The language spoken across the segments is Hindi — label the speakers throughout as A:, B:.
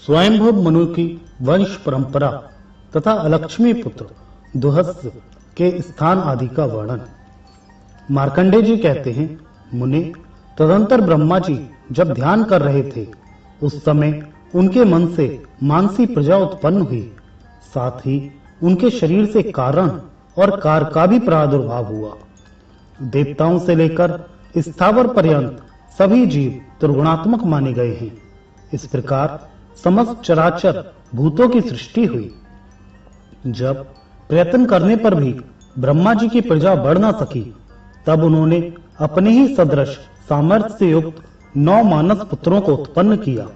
A: स्वयंभुव मनु की वंश परंपरा तथा अलक्ष्मी पुत्र दुहस्य के स्थान आदि का वर्णन। मार्कंडेय जी कहते हैं, मुने, तदंतर ब्रह्मा जी जब ध्यान कर रहे थे उस समय उनके मन से मानसी प्रजा उत्पन्न हुई। साथ ही उनके शरीर से कारण और कार का भी प्रादुर्भाव हुआ। देवताओं से लेकर स्थावर पर्यंत सभी जीव त्रिगुणात्मक माने गए हैं। इस प्रकार समस्त चराचर भूतों की सृष्टि हुई। जब प्रयत्न करने पर भी ब्रह्मा जी की प्रजा बढ़ न सकी, तब उन्होंने अपने ही सदृश सामर्थ्य से युक्त 9 मानस पुत्रों को उत्पन्न किया।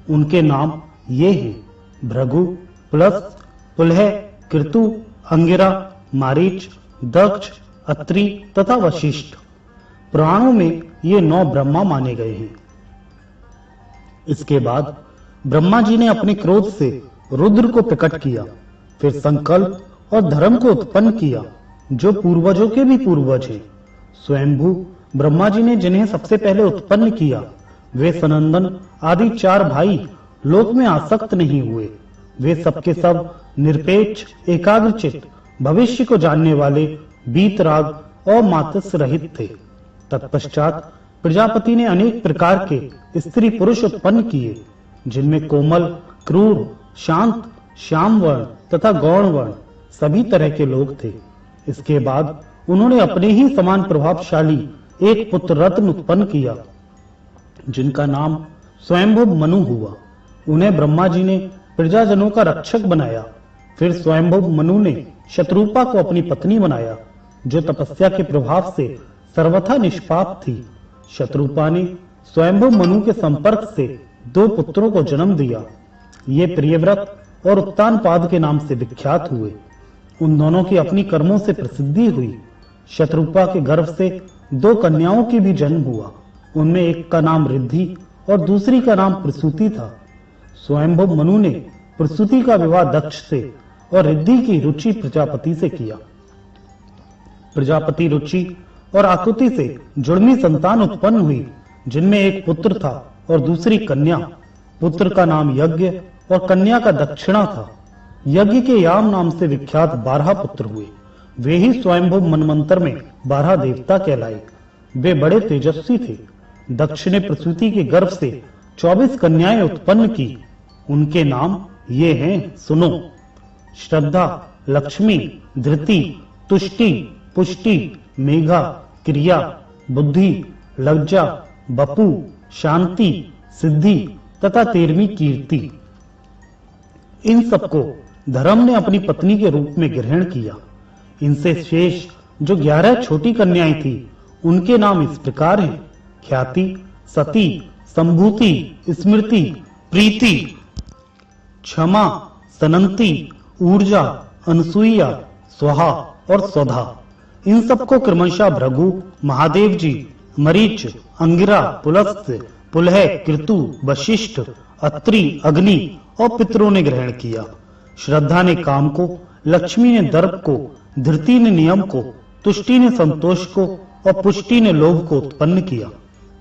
A: उनके नाम ये हैं: भृगु, पुलस्त्य, पुलह, कृतु, अंगिरा, मारीच, दक्ष, अत्रि तथा वशिष्ठ। पुराणों में ये 9 ब्रह्मा माने गए हैं। इसके बाद ब्रह्मा जी ने अपने क्रोध से रुद्र को प्रकट किया, फिर संकल्प और धर्म को उत्पन्न किया, जो पूर्वजों के भी पूर्वज हैं। स्वयंभू ब्रह्मा जी ने जिन्हें सबसे पहले उत्पन्न किया, वे सनंदन आदि 4 भाई लोक में आसक्त नहीं हुए। वे सबके सब निरपेक्ष, एकाग्रचित्त, भविष्य को जानने वाले, वीतराग और मातस्य रहित थे। तत्पश्चात प्रजापति ने अनेक प्रकार के स्त्री पुरुष उत्पन्न किए, जिनमें कोमल, क्रूर, शांत, श्याम वर्ण तथा गौण वर्ण सभी तरह के लोग थे। इसके बाद उन्होंने अपने ही समान प्रभावशाली एक पुत्र रत्न उत्पन्न किया, जिनका नाम स्वयंभुव मनु हुआ। उन्हें ब्रह्मा जी ने प्रजाजनों का रक्षक बनाया। फिर स्वयंभुव मनु ने शत्रुपा को अपनी पत्नी बनाया, जो तपस्या के प्रभाव से सर्वथा निष्पाप थी। शत्रुपा ने स्वयंभुव मनु के संपर्क से 2 पुत्रों को जन्म दिया। ये प्रियव्रत और उत्तानपाद के नाम से विख्यात हुए। उन दोनों की अपनी कर्मों से प्रसिद्धि हुई। शत्रुपा के गर्भ से 2 कन्याओं की भी जन्म हुआ। उनमें एक का नाम रिद्धि और दूसरी का नाम प्रसूति था। स्वयंभुव मनु ने प्रसूति का विवाह दक्ष से और रिद्धि की रुचि प्रजापति से किया। प्रजापति रुचि और आकृति से जुड़मी संतान उत्पन्न हुई, जिनमें एक पुत्र था और दूसरी कन्या। पुत्र का नाम यज्ञ और कन्या का दक्षिणा था। यज्ञ के याम नाम से विख्यात 12 पुत्र हुए। वे ही स्वयंभुव मनवंतर में 12 देवता कहलाए। वे बड़े तेजस्वी थे। दक्ष ने प्रसूति के गर्भ से 24 कन्याएं उत्पन्न की। उनके नाम ये हैं, सुनो: श्रद्धा, लक्ष्मी, धृति, तुष्टि, पुष्टि, मेघा, क्रिया, बुद्धि, लज्जा, बपु, शांति, सिद्धि तथा 13वीं कीर्ति। इन सबको धर्म ने अपनी पत्नी के रूप में ग्रहण किया। इनसे शेष जो 11 छोटी कन्याएं थी, उनके नाम इस प्रकार हैं: ख्याति, सती, संभूति, स्मृति, प्रीति, क्षमा, सनंती, ऊर्जा, अनसुईया, स्वाहा और स्वधा। इन सबको क्रमशः भृगु, महादेव जी, मरीच, अंगिरा, पुलस्त्य, पुलह, कृतु, वशिष्ठ, अत्रि, अग्नि और पितरों ने ग्रहण किया। श्रद्धा ने काम को, लक्ष्मी ने दर्प को, धृति ने नियम को, तुष्टि ने संतोष को और पुष्टि ने लोभ को उत्पन्न किया।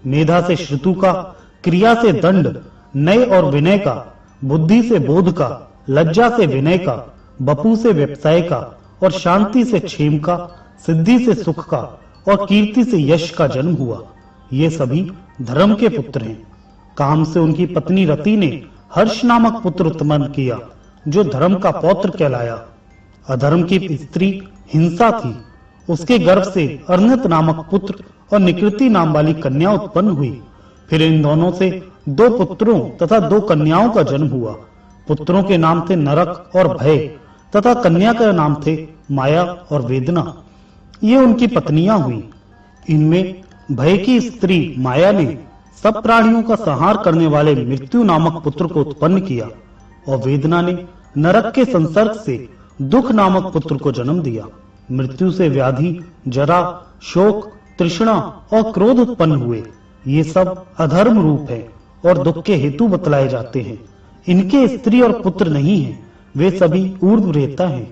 A: मेधा से श्रुतु का, क्रिया से दंड, नय और विनय का, बुद्धि से बोध का, लज्जा से विनय का, बपू से व्यवसाय का और शांति से क्षेम का, सिद्धि से सुख का और कीर्ति से यश का जन्म हुआ। ये सभी धर्म के पुत्र हैं। काम से उनकी पत्नी रति ने हर्ष नामक पुत्र उत्पन्न किया, जो धर्म का पौत्र कहलाया। अधर्म की स्त्री हिंसा थी। उसके गर्भ से अर्णत नामक पुत्र और निकृति नाम वाली कन्या उत्पन्न हुई। फिर इन दोनों से 2 पुत्रों तथा 2 कन्याओं का जन्म हुआ। पुत्रों के नाम थे नरक और भय तथा कन्या के नाम थे माया और वेदना। ये उनकी पत्नियां हुई। इनमें भय की स्त्री माया ने सब प्राणियों का संहार करने वाले मृत्यु नामक पुत्र को उत्पन्न किया और वेदना ने नरक के संसर्ग से दुख नामक पुत्र को जन्म दिया। मृत्यु से व्याधि, जरा, शोक, तृष्णा और क्रोध उत्पन्न हुए। ये सब अधर्म रूप है और दुख के हेतु बतलाए जाते हैं। इनके स्त्री और पुत्र नहीं हैं, वे सभी ऊर्ध्व रेता हैं।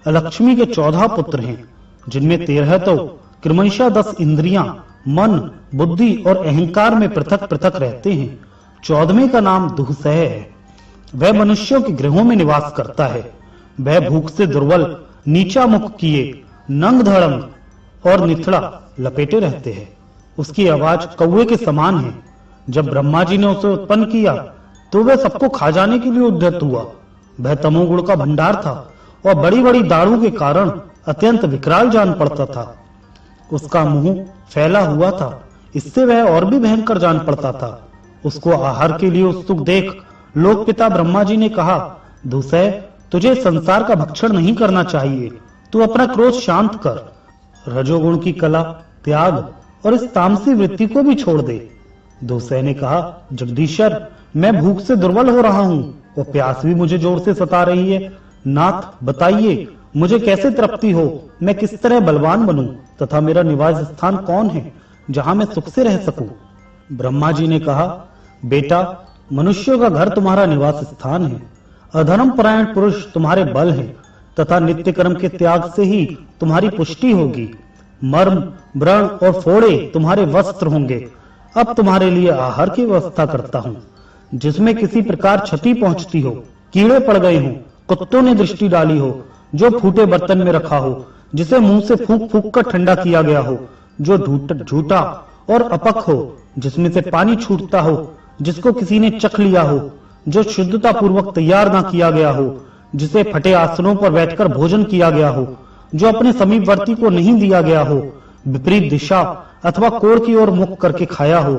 A: अलक्ष्मी के 14 पुत्र हैं, जिनमें 13 तो क्रमशः 10 इंद्रियां, मन, बुद्धि और अहंकार में पृथक पृथक रहते हैं। 14वें का नाम दुहसह है। वह मनुष्यों के गृहों में निवास करता है। वह भूख से दुर्बल, नीचा मुख किए, नंग धड़ंग और निथड़ा लपेटे रहते हैं। उसकी आवाज कौवे के समान है। जब ब्रह्मा जी ने उसे उत्पन्न किया तो वह सबको खा जाने के लिए उद्यत हुआ। वह तमोगुण का भंडार था और बड़ी बड़ी दाढ़ों के कारण अत्यंत विकराल जान पड़ता था। उसका मुंह फैला हुआ था, इससे वह और भी भयंकर जान पड़ता था। उसको आहार के लिए उत्सुक देख लोक पिता ब्रह्मा जी ने कहा, दूसरे तुझे संसार का भक्षण नहीं करना चाहिए, तू अपना क्रोध शांत कर, रजोगुण की कला त्याग और इस तामसी वृत्ति को भी छोड़ दे। दूसरे ने कहा, जगदीश्वर मैं भूख से दुर्बल हो रहा हूँ और प्यास भी मुझे जोर से सता रही है। नाथ बताइए मुझे कैसे तृप्ति हो, मैं किस तरह बलवान बनूं तथा मेरा निवास स्थान कौन है जहां मैं सुख से रह सकूं। ब्रह्मा जी ने कहा, बेटा मनुष्यों का घर तुम्हारा निवास स्थान है, अधर्म परायण पुरुष तुम्हारे बल हैं तथा नित्य कर्म के त्याग से ही तुम्हारी पुष्टि होगी। मर्म व्रण और फोड़े तुम्हारे वस्त्र होंगे। अब तुम्हारे लिए आहार की व्यवस्था करता हूँ जिसमें किसी प्रकार क्षति पहुंचती हो, कीड़े पड़ गए हों, कुत्तों ने दृष्टि डाली हो, जो फूटे बर्तन में रखा हो, जिसे मुंह से फूंक फूंक कर ठंडा किया गया हो, जो झूठा और अपक हो, जिसमें से पानी छूटता हो, जिसको किसी ने चख लिया हो, जो शुद्धता पूर्वक तैयार ना किया गया हो, जिसे फटे आसनों पर बैठकर भोजन किया गया हो, जो अपने समीपवर्ती को नहीं दिया गया हो, विपरीत दिशा अथवा कोण की ओर मुख करके खाया हो,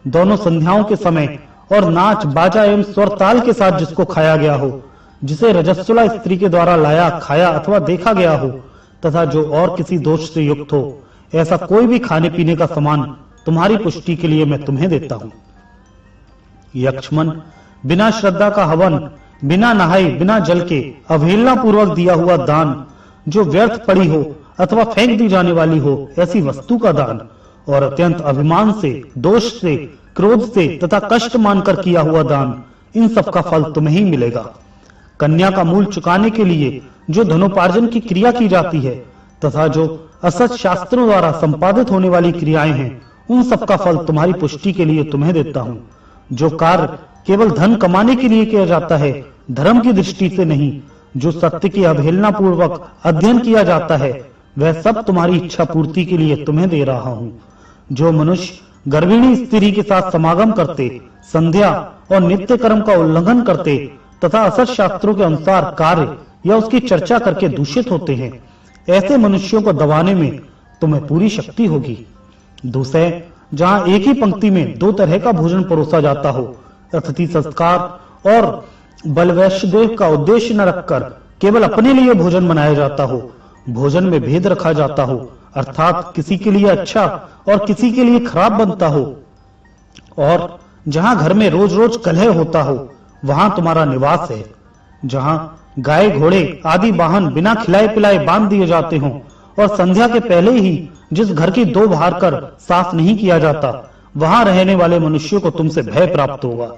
A: दोनों संध्याओं के समय और नाच बाजा एवं स्वर ताल के साथ जिसको खाया गया हो, जिसे रजस्वला स्त्री के द्वारा लाया खाया अथवा देखा गया हो, तथा जो और किसी दोष से युक्त हो, ऐसा कोई भी खाने पीने का सामान तुम्हारी पुष्टि के लिए मैं तुम्हें देता हूँ। यक्ष्मन बिना श्रद्धा का हवन, बिना नहाए बिना जल के अवहेलना पूर्वक दिया हुआ दान, जो व्यर्थ पड़ी हो अथवा फेंक दी जाने वाली हो ऐसी वस्तु का दान, और अत्यंत अभिमान से, दोष से, क्रोध से तथा कष्ट मानकर किया हुआ दान, इन सब का फल तुम्हें ही मिलेगा। कन्या का मूल चुकाने के लिए जो धनोपार्जन की क्रिया की जाती है तथा जो असत शास्त्रों द्वारा संपादित होने वाली क्रियाएं हैं, उन सब का फल तुम्हारी पुष्टि के लिए तुम्हें देता हूँ। जो कार्य केवल धन कमाने के लिए किया जाता है, धर्म की दृष्टि से नहीं, जो सत्य की अवहेलना पूर्वक अध्ययन किया जाता है, वह सब तुम्हारी इच्छा पूर्ति के लिए तुम्हें दे रहा हूँ। जो मनुष्य गर्भिणी स्त्री के साथ समागम करते, संध्या और नित्य कर्म का उल्लंघन करते तथा असत शास्त्रों के अनुसार कार्य या उसकी चर्चा करके दूषित होते हैं, ऐसे मनुष्यों को दबाने में तुम्हें पूरी शक्ति होगी। दूसरे, जहाँ एक ही पंक्ति में दो तरह का भोजन परोसा जाता हो, अतिथि सत्कार और बलवैश्यदेव का उद्देश्य न रखकर केवल अपने लिए भोजन बनाया जाता हो, भोजन में भेद रखा जाता हो, अर्थात किसी के लिए अच्छा और किसी के लिए खराब बनता हो, और जहाँ घर में रोज रोज कलह होता हो, वहां तुम्हारा निवास है। जहाँ गाय घोड़े आदि वाहन बिना खिलाए पिलाए बांध दिए जाते हों और संध्या के पहले ही जिस घर की दो बाहर कर साफ नहीं किया जाता, वहां रहने वाले मनुष्यों को तुमसे भय प्राप्त होगा।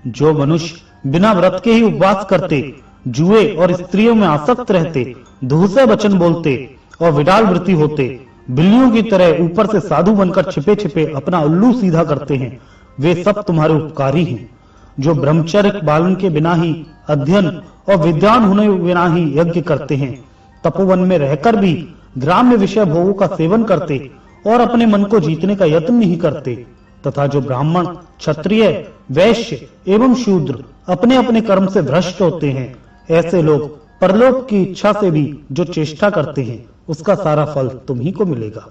A: जो मनुष्य बिना व्रत के ही उपवास करते, जुए और स्त्रियों में आसक्त रहते, दूसरे वचन बोलते और विडाल वृत्ति होते, बिल्लियों की तरह ऊपर से साधु बनकर छिपे छिपे अपना उल्लू सीधा करते हैं, वे सब तुम्हारे उपकारी हैं। जो ब्रह्मचर्य पालन के बिना ही अध्ययन और विद्वान होने बिना ही यज्ञ करते हैं, तपोवन में रहकर भी ग्राम्य विषय भोगों का सेवन करते और अपने मन को जीतने का यत्न नहीं करते, तथा जो ब्राह्मण, क्षत्रिय, वैश्य एवं शूद्र अपने अपने कर्म से भ्रष्ट होते हैं, ऐसे लोग परलोक की इच्छा से भी जो चेष्टा करते हैं, उसका सारा फल तुम्ही को मिलेगा।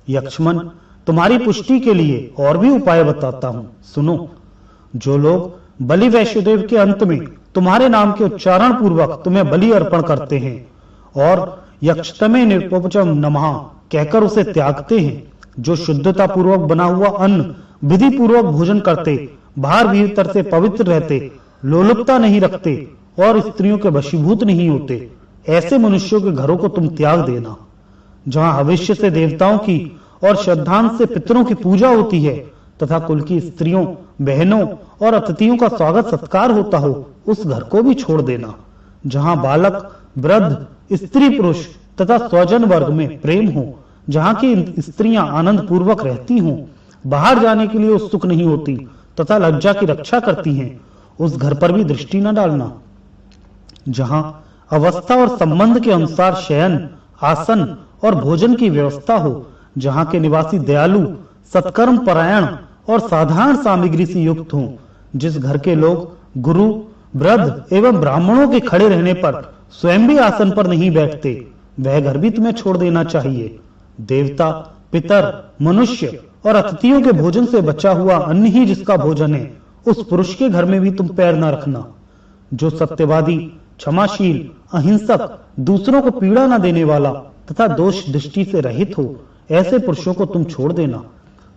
A: यक्ष्मन तुम्हारी पुष्टि के लिए और भी उपाय बताता हूँ, सुनो। जो लोग बलि वैश्यदेव के अंत में तुम्हारे नाम के उच्चारण पूर्वक तुम्हें बलि अर्पण करते हैं और यक्षतमे निरुपचम नमः कहकर उसे त्यागते हैं, जो शुद्धता पूर्वक बना हुआ अन्न विधि पूर्वक भोजन करते, बाहर भीतर से पवित्र रहते, लोलुपता नहीं रखते और स्त्रियों के वशीभूत नहीं होते, ऐसे मनुष्यों के घरों को तुम त्याग देना। जहाँ भविष्य से देवताओं की और श्रद्धांत से पितरों की पूजा होती है तथा कुल की स्त्रियों, बहनों और अतिथियों का स्वागत सत्कार होता हो, उस घर को भी छोड़ देना। जहाँ बालक, वृद्ध, स्त्री पुरुष तथा स्वजन वर्ग में प्रेम हो, जहाँ की स्त्रियां आनंद पूर्वक रहती हों, बाहर जाने के लिए उत्सुक नहीं होती तथा लज्जा की रक्षा करती हैं उस घर पर भी दृष्टि न डालना। जहां अवस्था और संबंध के अनुसार शयन, आसन और भोजन की व्यवस्था हो, जहां के निवासी दयालु, सत्कर्म परायण और साधारण सामग्री से युक्त हों, जिस घर के लोग गुरु, वृद्ध एवं ब्राह्मणों के खड़े रहने पर स्वयं भी आसन पर नहीं बैठते, वह घर भी तुम्हें छोड़ देना चाहिए। देवता, पितर, मनुष्य और अतिथियों के भोजन से बचा हुआ अन्न ही जिसका भोजन है, उस पुरुष के घर में भी तुम पैर न रखना। जो सत्यवादी, क्षमाशील, अहिंसक, दूसरों को पीड़ा न देने वाला तथा दोष दृष्टि से रहित हो, ऐसे पुरुषों को तुम छोड़ देना।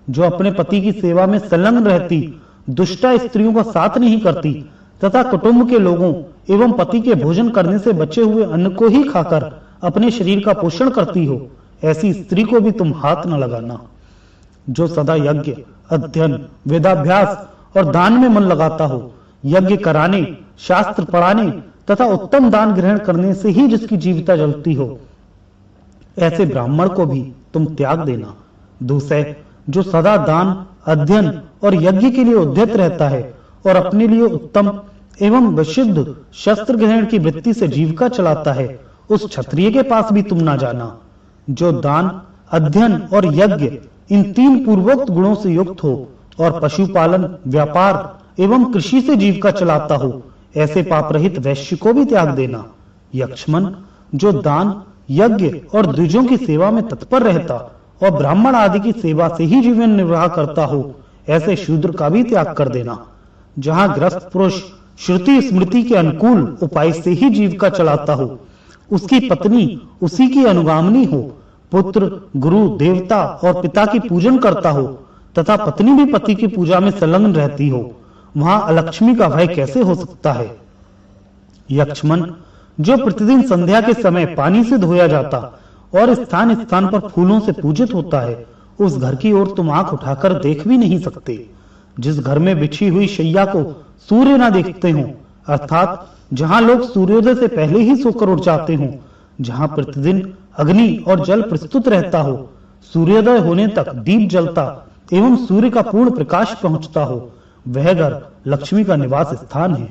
A: जो अपने पति की सेवा में संलग्न रहती, दुष्टा स्त्रियों का साथ नहीं करती तथा कुटुंब के लोगों एवं पति के भोजन करने से बचे हुए अन्न को ही खाकर अपने शरीर का पोषण करती हो, ऐसी स्त्री को भी तुम हाथ न लगाना। जो सदा यज्ञ, अध्ययन, वेदाभ्यास और दान में मन लगाता हो, यज्ञ कराने, शास्त्र पढ़ाने तथा उत्तम दान ग्रहण करने से ही जिसकी जीविका जलती हो, ऐसे ब्राह्मण को भी तुम त्याग देना। दूसरे, जो सदा दान, अध्ययन और यज्ञ के लिए उद्यत रहता है और अपने लिए उत्तम एवं विशुद्ध शस्त्र ग्रहण की वृत्ति से जीविका चलाता है, उस क्षत्रिय के पास भी तुम ना जाना। जो दान, अध्ययन और यज्ञ इन तीन पूर्वोक्त गुणों से युक्त हो और पशुपालन, व्यापार एवं कृषि से जीविका चलाता हो, ऐसे पाप रहित वैश्य को भी त्याग देना। यक्ष्मन, जो दान, यज्ञ और द्विजों की सेवा में तत्पर रहता और ब्राह्मण आदि की सेवा से ही जीवन निर्वाह करता हो, ऐसे शूद्र का भी त्याग कर देना। जहां ग्रस्त पुरुष श्रुति स्मृति के अनुकूल उपाय से ही जीविका चलाता हो, उसकी पत्नी उसी की अनुगामिनी हो, पुत्र गुरु, देवता और पिता की पूजन करता हो तथा पत्नी भी पति की पूजा में संलग्न रहती हो, वहां अलक्ष्मी का भय कैसे हो सकता है। यक्ष्मन, जो प्रतिदिन संध्या के समय पानी से धोया जाता और स्थान स्थान पर फूलों से पूजित होता है, उस घर की ओर तुम आंख उठाकर देख भी नहीं सकते। जिस घर में बिछी हुई शैया को सूर्य ना देखते हो, अर्थात जहां लोग सूर्योदय से पहले ही सोकर उठ जाते हो, जहां प्रतिदिन अग्नि और जल प्रस्तुत रहता हो, सूर्योदय होने तक दीप जलता एवं सूर्य का पूर्ण प्रकाश पहुंचता हो, वह घर लक्ष्मी का निवास स्थान है।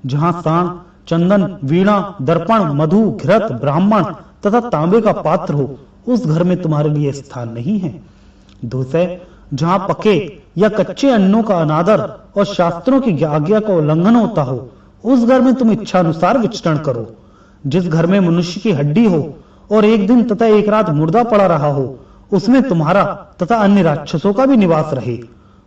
A: जहां सांड, चंदन, वीणा, दर्पण, मधु, घृत, ब्राह्मण तथा तांबे का पात्र हो, उस घर में तुम्हारे लिए स्थान नहीं है। दूसरे, जहां पके या कच्चे अन्नों का अनादर और शास्त्रों की आज्ञा का उल्लंघन होता हो, उस घर में तुम इच्छा अनुसार विचरण करो। जिस घर में मनुष्य की हड्डी हो और एक दिन तथा एक रात मुर्दा पड़ा रहा हो, उसमें तुम्हारा तथा अन्य राक्षसों का भी निवास रहे।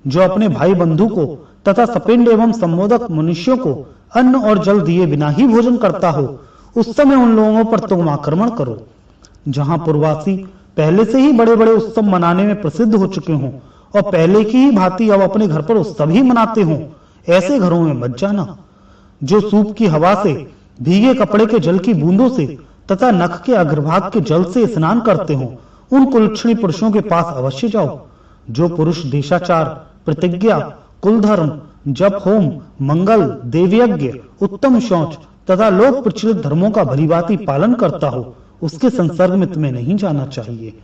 A: जो अपने भाई बंधु को तथा सपिंड एवं संबोधक मनुष्यों को अन्न और जल दिए बिना ही भोजन करता हो, उस समय उन लोगों पर तुम आक्रमण करो। जहां पूर्ववासी पहले से ही बड़े बड़े उत्सव मनाने में प्रसिद्ध हो चुके हों और पहले की ही भांति अब अपने घर पर उत्सव ही मनाते हों, ऐसे घरों में मत जाना। जो सूप की हवा से, भीगे कपड़े के जल की बूंदों से तथा नख के अग्रभाग के जल से स्नान करते हो, उन कुलक्षणी पुरुषों के पास अवश्य जाओ। जो पुरुष देशाचार, प्रतिज्ञा, कुलधर्म, जप होम, मंगल, देवयज्ञ, उत्तम शौच तथा लोक प्रचलित धर्मों का भलीभांति पालन करता हो, उसके संसर्ग में तुम्हें नहीं जाना चाहिए।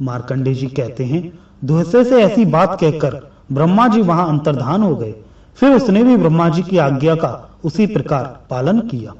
A: मार्कंडेय जी कहते हैं, दूसरे से ऐसी बात कहकर ब्रह्मा जी वहां अंतर्धान हो गए। फिर उसने भी ब्रह्मा जी की आज्ञा का उसी प्रकार पालन किया।